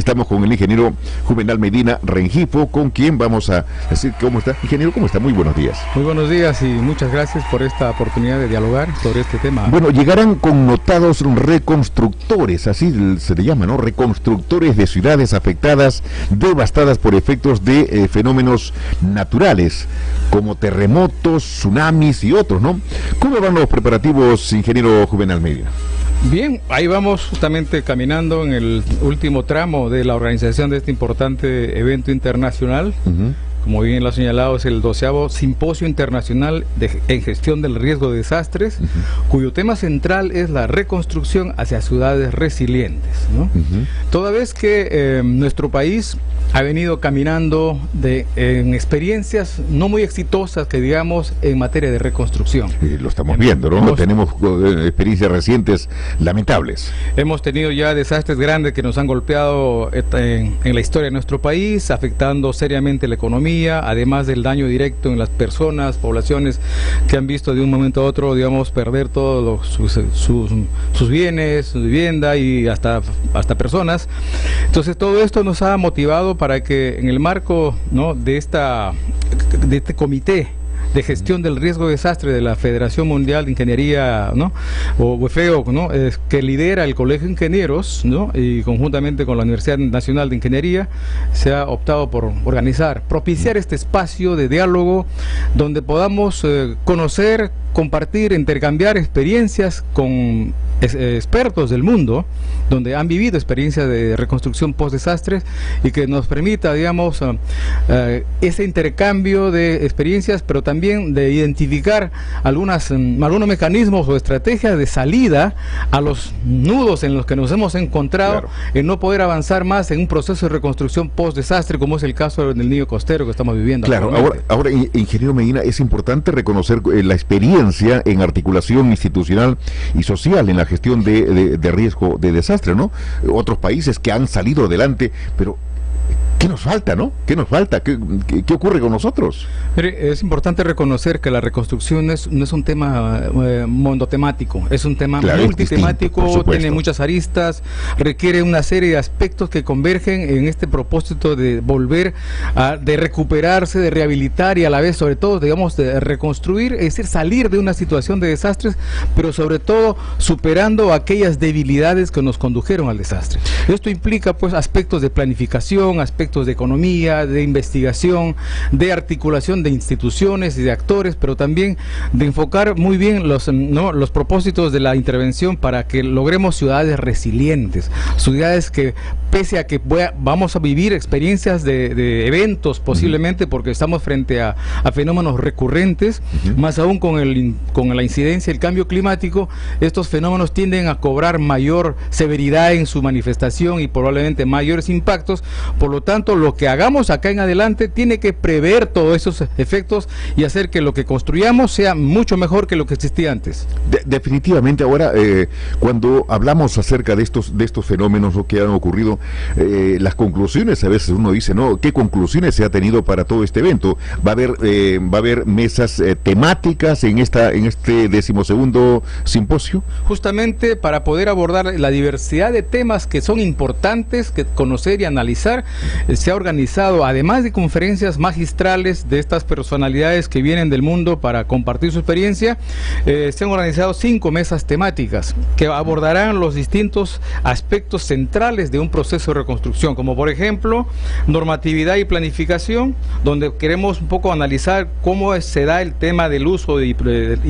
Estamos con el ingeniero Juvenal Medina Rengifo, con quien vamos a decir cómo está. Ingeniero, ¿cómo está? Muy buenos días. Muy buenos días y muchas gracias por esta oportunidad de dialogar sobre este tema. Bueno, llegarán connotados reconstructores, así se le llama, ¿no? Reconstructores de ciudades afectadas, devastadas por efectos de fenómenos naturales, como terremotos, tsunamis y otros, ¿no? ¿Cómo van los preparativos, ingeniero Juvenal Medina? Bien, ahí vamos justamente caminando en el último tramo de la organización de este importante evento internacional. Como bien lo ha señalado, es el 12º Simposio Internacional en Gestión del Riesgo de Desastres, cuyo tema central es la reconstrucción hacia ciudades resilientes, ¿no? Toda vez que nuestro país ha venido caminando en experiencias no muy exitosas, que digamos, en materia de reconstrucción. Lo estamos viendo, ¿no? Tenemos experiencias recientes lamentables. Hemos tenido ya desastres grandes que nos han golpeado en la historia de nuestro país, afectando seriamente la economía, además del daño directo en las personas, poblaciones que han visto de un momento a otro, digamos, perder todos sus bienes, su vivienda y hasta personas. Entonces todo esto nos ha motivado para que en el marco, ¿no?, de este comité de gestión del riesgo de desastre de la Federación Mundial de Ingeniería, ¿no?, o WFEO, ¿no?, que lidera el Colegio de Ingenieros, ¿no?, y conjuntamente con la Universidad Nacional de Ingeniería, se ha optado por propiciar este espacio de diálogo donde podamos conocer, compartir, intercambiar experiencias con expertos del mundo, donde han vivido experiencias de reconstrucción post-desastres, y que nos permita, digamos, ese intercambio de experiencias, pero también de identificar algunos mecanismos o estrategias de salida a los nudos en los que nos hemos encontrado, en no poder avanzar más en un proceso de reconstrucción post-desastre, como es el caso del niño costero que estamos viviendo. Claro, ahora, ingeniero Medina, es importante reconocer la experiencia en articulación institucional y social en la gestión de riesgo de desastre, ¿no? Otros países que han salido adelante, pero ¿qué nos falta, no? ¿Qué nos falta? ¿Qué ocurre con nosotros? Es importante reconocer que la reconstrucción no es un tema monotemático, es un tema multitemático, tiene muchas aristas, requiere una serie de aspectos que convergen en este propósito de volver de recuperarse, de rehabilitar y a la vez, sobre todo, digamos, de reconstruir, es decir, salir de una situación de desastres, pero sobre todo superando aquellas debilidades que nos condujeron al desastre. Esto implica, pues, aspectos de planificación, aspectos de economía, de investigación, de articulación de instituciones y de actores, pero también de enfocar muy bien los propósitos de la intervención para que logremos ciudades resilientes, ciudades que, pese a que vamos a vivir experiencias de eventos posiblemente, porque estamos frente a fenómenos recurrentes, más aún con la incidencia del cambio climático, estos fenómenos tienden a cobrar mayor severidad en su manifestación y probablemente mayores impactos. Por lo tanto, lo que hagamos acá en adelante tiene que prever todos esos efectos y hacer que lo que construyamos sea mucho mejor que lo que existía antes. Definitivamente. Ahora, cuando hablamos acerca de estos fenómenos que han ocurrido, las conclusiones, a veces uno dice, ¿no? ¿Qué conclusiones se ha tenido para todo este evento? Va a haber mesas temáticas en este 12º simposio. Justamente para poder abordar la diversidad de temas que son importantes que conocer y analizar, se ha organizado, además de conferencias magistrales de estas personalidades que vienen del mundo para compartir su experiencia, se han organizado 5 mesas temáticas que abordarán los distintos aspectos centrales de un proceso de reconstrucción, como por ejemplo normatividad y planificación, donde queremos un poco analizar cómo se da el tema del uso y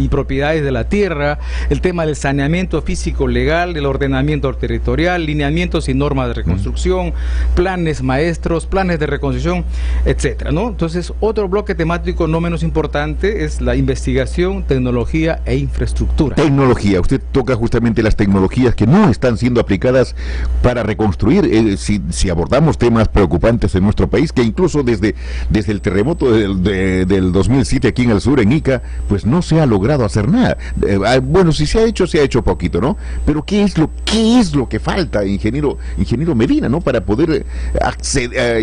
propiedades de la tierra, el tema del saneamiento físico legal, del ordenamiento territorial, lineamientos y normas de reconstrucción, planes maestros, planes de reconstrucción, etcétera, ¿no? Entonces, otro bloque temático no menos importante es la investigación, tecnología e infraestructura. Tecnología, usted toca justamente las tecnologías que no están siendo aplicadas para reconstruir. Si abordamos temas preocupantes en nuestro país, que incluso desde el terremoto del 2007 aquí en el sur, en Ica, pues no se ha logrado hacer nada. Bueno, si se ha hecho poquito, ¿no? Pero ¿qué es lo que falta, ingeniero Medina, ¿no? Para poder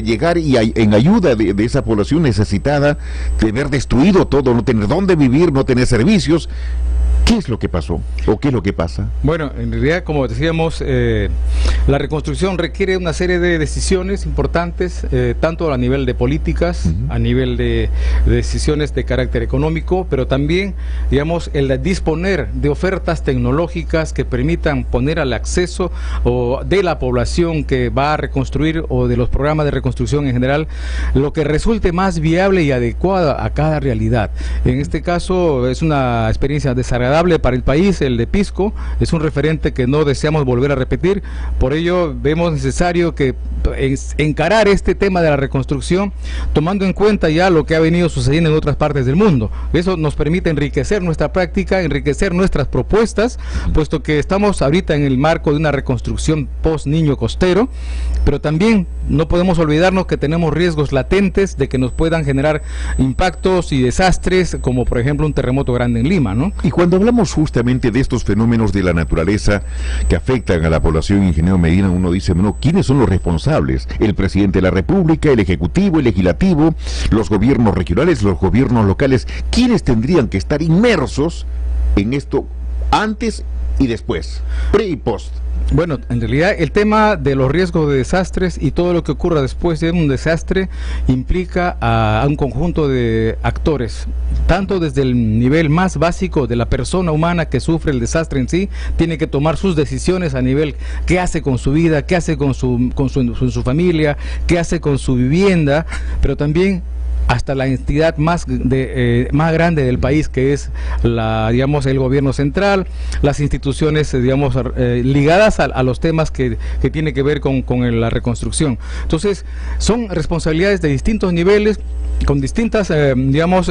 llegar y en ayuda de esa población necesitada, de ver destruido todo, no tener dónde vivir, no tener servicios. ¿Qué es lo que pasó? ¿O qué es lo que pasa? Bueno, en realidad, como decíamos, La reconstrucción requiere una serie de decisiones importantes, tanto a nivel de políticas, a nivel de decisiones de carácter económico, pero también, digamos, el de disponer de ofertas tecnológicas que permitan poner al acceso de la población que va a reconstruir o de los programas de reconstrucción en general, lo que resulte más viable y adecuada a cada realidad. En este caso es una experiencia desagradable para el país, el de Pisco, es un referente que no deseamos volver a repetir, por ello vemos necesario que encarar este tema de la reconstrucción tomando en cuenta ya lo que ha venido sucediendo en otras partes del mundo. Eso nos permite enriquecer nuestra práctica, enriquecer nuestras propuestas, puesto que estamos ahorita en el marco de una reconstrucción post Niño Costero, pero también no podemos olvidarnos que tenemos riesgos latentes de que nos puedan generar impactos y desastres, como por ejemplo un terremoto grande en Lima, ¿no? Y cuando hablamos justamente de estos fenómenos de la naturaleza que afectan a la población, ingeniero Medina, uno dice, bueno, ¿quiénes son los responsables? El presidente de la República, el Ejecutivo, el Legislativo, los gobiernos regionales, los gobiernos locales. ¿Quiénes tendrían que estar inmersos en esto antes y después, pre y post? Bueno, en realidad el tema de los riesgos de desastres y todo lo que ocurra después de un desastre implica a un conjunto de actores, tanto desde el nivel más básico de la persona humana que sufre el desastre en sí, tiene que tomar sus decisiones a nivel qué hace con su vida, qué hace con su familia, qué hace con su vivienda, pero también hasta la entidad más grande del país, que es el gobierno central, las instituciones ligadas a los temas que tiene que ver con la reconstrucción. Entonces son responsabilidades de distintos niveles, con distintas grados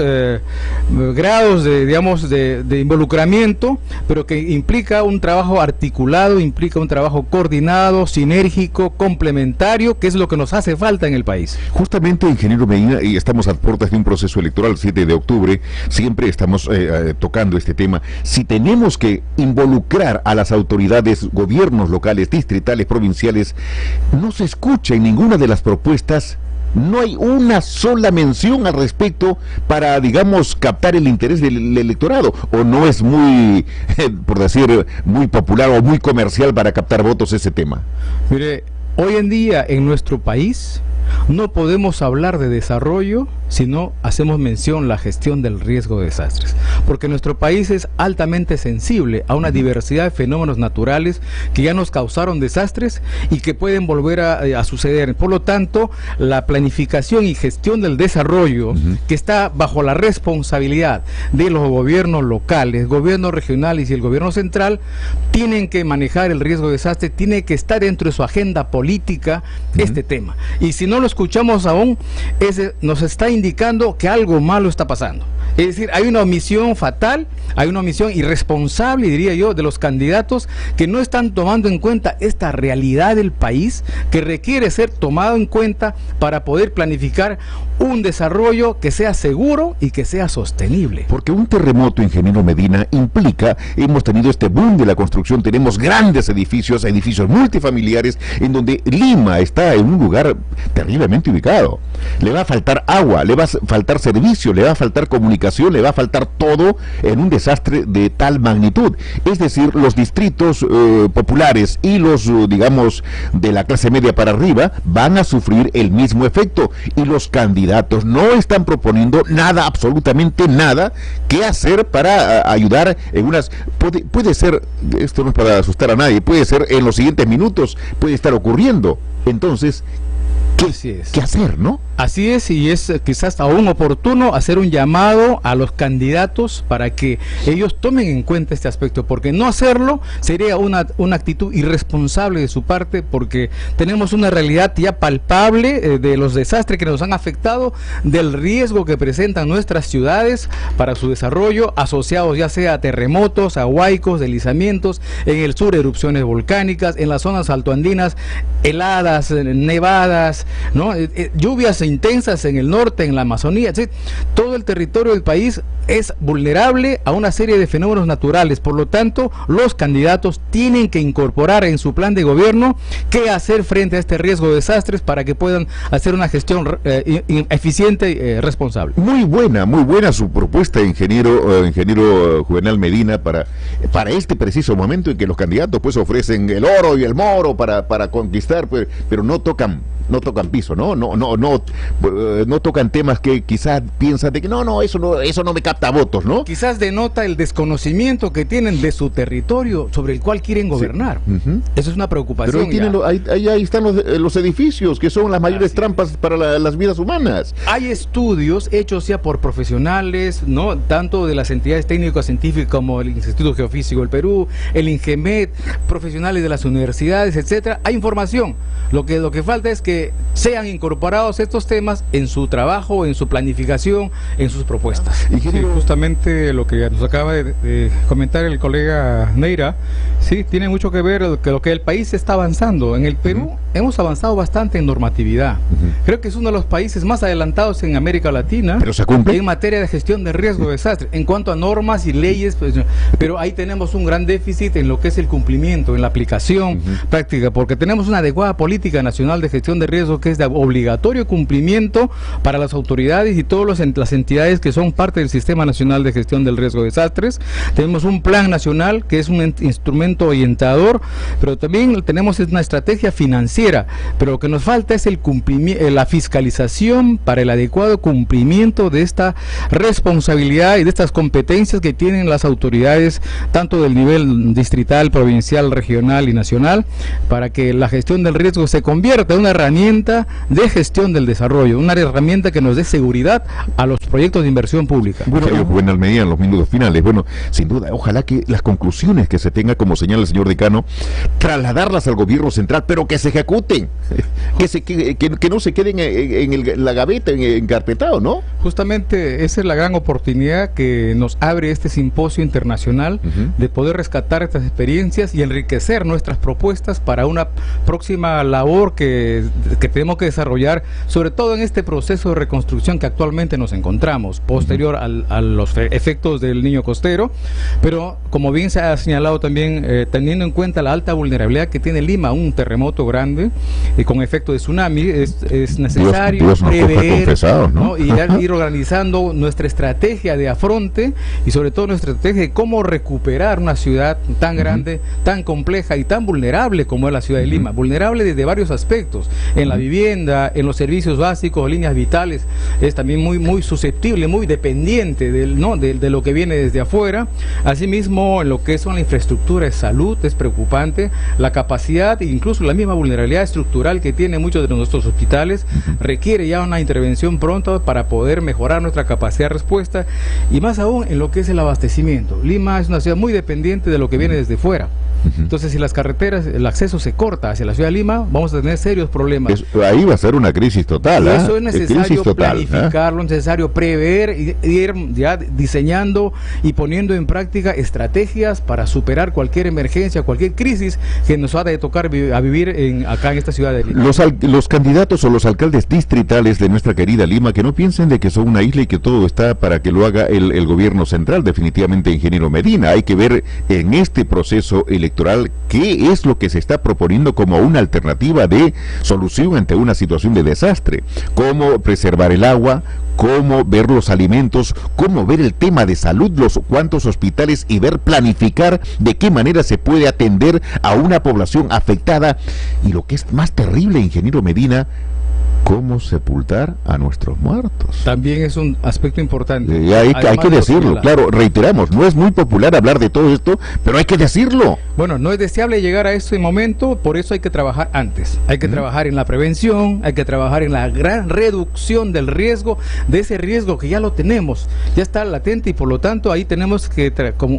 de involucramiento, pero que implica un trabajo articulado, implica un trabajo coordinado, sinérgico, complementario, que es lo que nos hace falta en el país. Justamente, ingeniero Medina, y estamos a puertas de un proceso electoral el 7 de octubre, siempre estamos tocando este tema. Si tenemos que involucrar a las autoridades, gobiernos locales, distritales, provinciales, no se escucha en ninguna de las propuestas. No hay una sola mención al respecto para, digamos, captar el interés del electorado, o no es muy, por decir, muy popular o muy comercial para captar votos ese tema. Mire, hoy en día en nuestro país no podemos hablar de desarrollo si no hacemos mención la gestión del riesgo de desastres, porque nuestro país es altamente sensible a una diversidad de fenómenos naturales que ya nos causaron desastres y que pueden volver a suceder. Por lo tanto, la planificación y gestión del desarrollo, que está bajo la responsabilidad de los gobiernos locales, gobiernos regionales y el gobierno central, tienen que manejar el riesgo de desastre, tiene que estar dentro de su agenda política este tema. Y si no lo escuchamos aún, nos está indicando que algo malo está pasando. Es decir, hay una omisión fatal, hay una omisión irresponsable, diría yo, de los candidatos que no están tomando en cuenta esta realidad del país que requiere ser tomado en cuenta para poder planificar un desarrollo que sea seguro y que sea sostenible. Porque un terremoto, ingeniero Medina, implica, hemos tenido este boom de la construcción, tenemos grandes edificios multifamiliares, en donde Lima está en un lugar terriblemente ubicado. Le va a faltar agua, le va a faltar servicio, le va a faltar comunicación, le va a faltar todo en un desastre de tal magnitud. Es decir, los distritos populares y los, digamos, de la clase media para arriba van a sufrir el mismo efecto, y los candidatos no están proponiendo nada, absolutamente nada, qué hacer para ayudar en unas... Puede ser, esto no es para asustar a nadie, puede ser en los siguientes minutos, puede estar ocurriendo. Entonces, ¿qué hacer, no? Así es, y es quizás aún oportuno hacer un llamado a los candidatos para que ellos tomen en cuenta este aspecto, porque no hacerlo sería una actitud irresponsable de su parte, porque tenemos una realidad ya palpable de los desastres que nos han afectado, del riesgo que presentan nuestras ciudades para su desarrollo, asociados ya sea a terremotos, a huaicos, deslizamientos, en el sur erupciones volcánicas, en las zonas altoandinas heladas, nevadas, lluvias, ¿no? Lluvias intensas en el norte, en la Amazonía, ¿sí? Todo el territorio del país es vulnerable a una serie de fenómenos naturales. Por lo tanto, los candidatos tienen que incorporar en su plan de gobierno qué hacer frente a este riesgo de desastres para que puedan hacer una gestión eficiente y responsable. Muy buena su propuesta, ingeniero Juvenal Medina, para este preciso momento en que los candidatos pues ofrecen el oro y el moro para conquistar, pues, pero no tocan piso, no tocan temas que quizás piensan de que eso no me capta votos, ¿no? Quizás denota el desconocimiento que tienen de su territorio sobre el cual quieren gobernar. Sí. Eso es una preocupación. Pero ahí están los edificios, que son las mayores trampas para las vidas humanas. Hay estudios hechos ya por profesionales, ¿no? Tanto de las entidades técnico-científicas como el Instituto Geofísico del Perú, el INGEMET, profesionales de las universidades, etcétera. Hay información. Lo que falta es que sean incorporados estos temas en su trabajo, en su planificación, en sus propuestas. Sí, justamente lo que nos acaba de comentar el colega Neira, sí, tiene mucho que ver lo que el país está avanzando. En el Perú hemos avanzado bastante en normatividad. Creo que es uno de los países más adelantados en América Latina. Pero se cumple en materia de gestión de riesgo de desastre, en cuanto a normas y leyes, pues, pero ahí tenemos un gran déficit en lo que es el cumplimiento, en la aplicación práctica, porque tenemos una adecuada política nacional de gestión de riesgo que es de obligatorio cumplimiento para las autoridades y todas las entidades que son parte del Sistema Nacional de Gestión del Riesgo de Desastres. Tenemos un plan nacional que es un instrumento orientador, pero también tenemos una estrategia financiera, pero lo que nos falta es el cumplimiento, la fiscalización para el adecuado cumplimiento de esta responsabilidad y de estas competencias que tienen las autoridades, tanto del nivel distrital, provincial, regional y nacional, para que la gestión del riesgo se convierta en una herramienta de gestión del desarrollo, una herramienta que nos dé seguridad a los proyectos de inversión pública. Bueno, Juvenal Medina, en los minutos finales, bueno, sin duda, ojalá que las conclusiones que se tenga, como señala el señor decano, trasladarlas al gobierno central, pero que se ejecuten, que no se queden en la gaveta, encarpetado, ¿no? Justamente esa es la gran oportunidad que nos abre este simposio internacional de poder rescatar estas experiencias y enriquecer nuestras propuestas para una próxima labor que tenemos que desarrollar, sobre todo en este proceso de reconstrucción que actualmente nos encontramos, posterior a los efectos del Niño Costero, pero como bien se ha señalado también, teniendo en cuenta la alta vulnerabilidad que tiene Lima, un terremoto grande con efecto de tsunami, es necesario prever, ¿no? Y ir organizando nuestra estrategia de afronte y sobre todo nuestra estrategia de cómo recuperar una ciudad tan grande, tan compleja y tan vulnerable como es la ciudad de Lima, vulnerable desde varios aspectos, en la vivienda, en los servicios básicos, líneas vitales, es también muy susceptible, muy dependiente de lo que viene desde afuera. Asimismo, en lo que son la infraestructura de salud es preocupante, la capacidad e incluso la misma vulnerabilidad estructural que tienen muchos de nuestros hospitales requiere ya una intervención pronta para poder mejorar nuestra capacidad de respuesta, y más aún en lo que es el abastecimiento. Lima es una ciudad muy dependiente de lo que viene desde fuera. Entonces, si las carreteras, el acceso se corta hacia la ciudad de Lima, vamos a tener serios problemas. Ahí va a ser una crisis total. Eso es necesario planificarlo, necesario prever y ir ya diseñando y poniendo en práctica estrategias para superar cualquier emergencia, cualquier crisis que nos va a tocar a vivir acá en esta ciudad de Lima. Los candidatos o los alcaldes distritales de nuestra querida Lima, que no piensen de que son una isla y que todo está para que lo haga el gobierno central, definitivamente, ingeniero Medina. Hay que ver en este proceso electoral qué es lo que se está proponiendo como una alternativa de solución ante una situación de desastre, cómo preservar el agua, cómo ver los alimentos, cómo ver el tema de salud, cuántos hospitales, y ver, planificar de qué manera se puede atender a una población afectada, y lo que es más terrible, ingeniero Medina, cómo sepultar a nuestros muertos. También es un aspecto importante. Hay que decirlo, claro, reiteramos, no es muy popular hablar de todo esto, pero hay que decirlo. Bueno, no es deseable llegar a este momento, por eso hay que trabajar antes. Hay que trabajar en la prevención, hay que trabajar en la gran reducción del riesgo, de ese riesgo que ya lo tenemos, ya está latente, y por lo tanto ahí tenemos que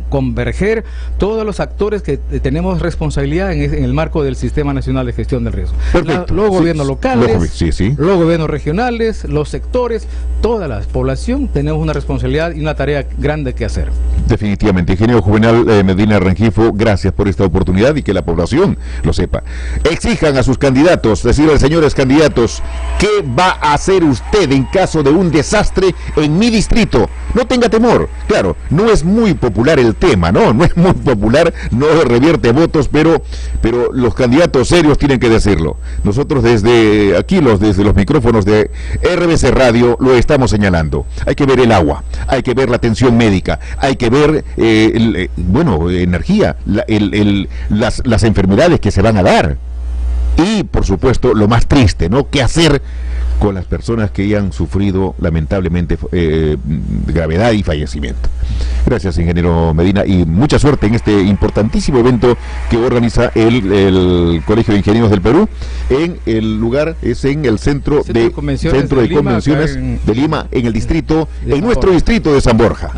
converger todos los actores que tenemos responsabilidad en el marco del Sistema Nacional de Gestión del Riesgo. Perfecto. Los gobiernos locales, los gobiernos regionales, los sectores, toda la población tenemos una responsabilidad y una tarea grande que hacer. Definitivamente. Ingeniero Juvenal Medina Rengifo, gracias por esta oportunidad y que la población lo sepa. Exijan a sus candidatos, decirles, señores candidatos, ¿qué va a hacer usted en caso de un desastre en mi distrito? No tenga temor. Claro, no es muy popular el tema, ¿no? No es muy popular, no revierte votos, pero los candidatos serios tienen que decirlo. Nosotros desde aquí, desde los micrófonos de RBC Radio, lo estamos señalando. Hay que ver el agua, hay que ver la atención médica, hay que ver energía, las enfermedades que se van a dar. Y, por supuesto, lo más triste, ¿no? ¿Qué hacer con las personas que hayan sufrido, lamentablemente, gravedad y fallecimiento? Gracias, ingeniero Medina, y mucha suerte en este importantísimo evento que organiza el Colegio de Ingenieros del Perú. En el lugar es en el Centro de Convenciones de Lima, en el distrito, en nuestro distrito de San Borja.